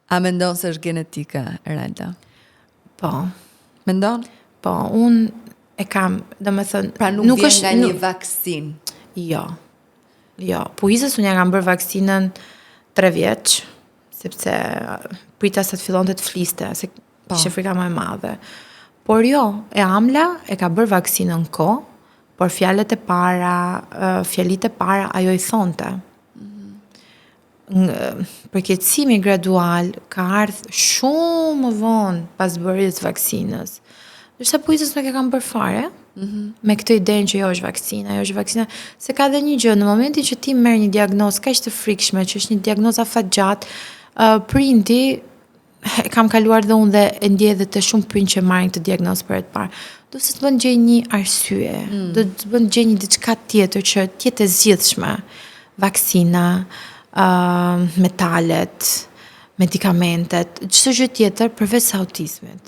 A mendon se është genetika, Eralda? Po. Mendon? Po, unë e kam, domethënë, pra nuk vjen nga një vaksin. Jo. Jo, Puizës unë ja kam bërë vaksinën 3 vjeç, sepse prita sa të fillonte të fliste, se ishte frika më e madhe. Por jo, e Amla e ka bërë vaksinën kohë, por fjalit e para ajo i thonte. Përkeqësimi gradual ka ardhur shumë më vonë pas bërjes vaksinës. Ndërsa Puizës nuk e kam bërë fare, me këtë idenë që jo është vaksina, se ka dhe një gjë, në momentin që ti merr një diagnozë kaq të frikshme, që është një diagnoza fatgjatë, prindi, kam kaluar dhe unë dhe e ndjej edhe të shumë prind që marrin këtë diagnozë për herë të parë. Do se të bën gjej një arsye, do të bën gjej një diçka tjetër që të jetë e zgjidhshme. Vaksina, metalet, medikamentet, çdo gjë tjetër përveç autizmit.